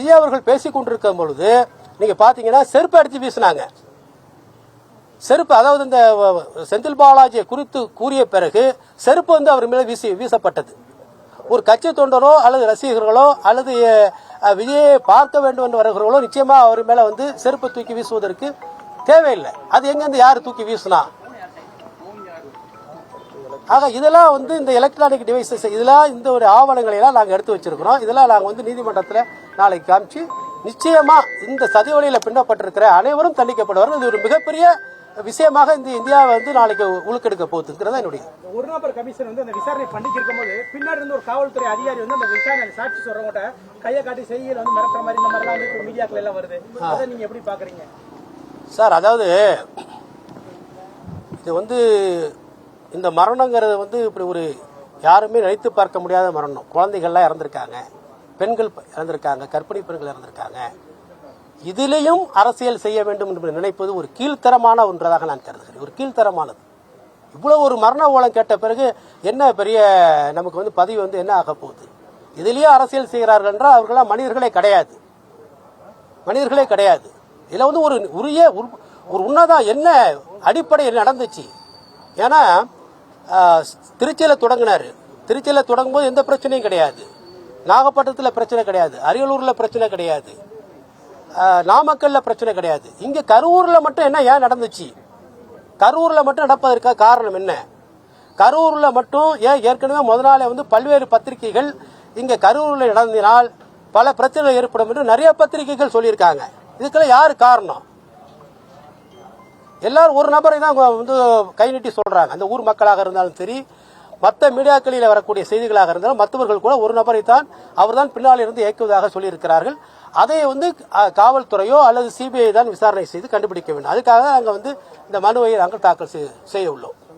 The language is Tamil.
விஜய் அவர்கள் பேசிக் கொண்டிருக்கும் பொழுது நீங்க பாத்தீங்கன்னா செருப்பு அடித்து வீசினாங்க. செருப்பு, அதாவது இந்த செந்தில் பாலாஜியை குறித்து கூறிய பிறகு செருப்பு அவர் மேல வீசப்பட்டது. ஒரு கட்சி தொண்டரோ அல்லது ரசிகர்களோ அல்லது விஜயை பார்க்க வேண்டும் என்று வருகிறவர்களோ நிச்சயமா அவர் மேல செருப்பு தூக்கி வீசுவதற்கு தேவையில்லை. அது எங்கிருந்து யாரு தூக்கி வீசினா? ஆக இதெல்லாம் இந்த எலக்ட்ரானிக் டிவைசஸ், இதெல்லாம் இந்த ஒரு ஆவணங்களை எல்லாம் நாங்க எடுத்து வச்சிருக்கிறோம். இதெல்லாம் நாங்க நீதிமன்றத்தில் நாளைக்கு காமிச்சு நிச்சயமா இந்த சதிவலையில பின்னப்பட்டிருக்கிற அனைவரும் தண்டிக்கப்படுவார்கள். இது ஒரு மிகப்பெரிய விஷயமாக இந்த இந்தியாவை நாளைக்கு உழுக்கெடுக்க போகுதுங்கிறதா என்னுடைய. ஒரு நபர் கமிஷன் அந்த விசாரணை பண்ணிட்டு இருக்கும்போது பின்னாடி இருந்து ஒரு காவல்துறை அதிகாரி அந்த விசாரணை சாட்சி சொல்றவங்க கையை காட்டி செய்தியில் மிரட்டுற மாதிரி இந்த மாதிரிலாம் மீடியாக்கள் எல்லாம் வருது. அதை நீங்க எப்படி பாக்குறீங்க சார்? அதாவது இது இந்த மரணங்கிறது இப்படி ஒரு யாருமே நினைத்து பார்க்க முடியாத மரணம். குழந்தைகள்லாம் இறந்திருக்காங்க, பெண்கள் இறந்திருக்காங்க, கர்ப்பிணி பெண்கள் இறந்திருக்காங்க. இதிலையும் அரசியல் செய்ய வேண்டும் என்று நினைப்பது ஒரு கீழ்த்தரமான ஒன்றதாக நான் கருதுகிறேன். ஒரு கீழ்த்தரமானது. இவ்வளவு ஒரு மரண ஓலம் கேட்ட பிறகு என்ன பெரிய நமக்கு பதவி என்ன ஆக போகுது? இதிலேயே அரசியல் செய்கிறார்கள் என்றால் அவர்களாம் மனிதர்களே கிடையாது, மனிதர்களே கிடையாது. இதுல ஒரு உரிய ஒரு உன்னதம் என்ன அடிப்படையில் நடந்துச்சு? ஏன்னா திருச்சியில தொடங்கினாரு. திருச்சியில தொடங்கும் போது எந்த பிரச்சனையும் கிடையாது, நாகப்பட்டினத்தில் பிரச்சனை கிடையாது, அரியலூர்ல பிரச்சனை கிடையாது, நாமக்கல்ல பிரச்சனை கிடையாது. இங்க கரூர்ல மட்டும் என்ன ஏன் நடந்துச்சு? கரூர்ல மட்டும் நடப்பதற்கு காரணம் என்ன? கரூர்ல மட்டும் ஏன் ஏற்கனவே முதல் நாளே பல்வேறு பத்திரிகைகள் இங்க கரூர்ல நடந்தினால் பல பிரச்சனைகள் ஏற்படும் என்று நிறைய பத்திரிகைகள் சொல்லியிருக்காங்க. இதுக்கெல்லாம் யாரு காரணம்? எல்லாரும் ஒரு நபரை தான் கை நீட்டி சொல்றாங்க. அந்த ஊர் மக்களாக இருந்தாலும் சரி, மற்ற மீடியாக்களில் வரக்கூடிய செய்திகளாக இருந்தாலும் மற்றவர்கள் கூட ஒரு நபரை தான் அவர்தான் பின்னால் இருந்து இயக்குவதாக சொல்லியிருக்கிறார்கள். அதை காவல்துறையோ அல்லது சிபிஐ தான் விசாரணை செய்து கண்டுபிடிக்க வேண்டும். அதுக்காக நாங்கள் இந்த மனுவை நாங்கள் தாக்கல் செய்ய உள்ளோம்.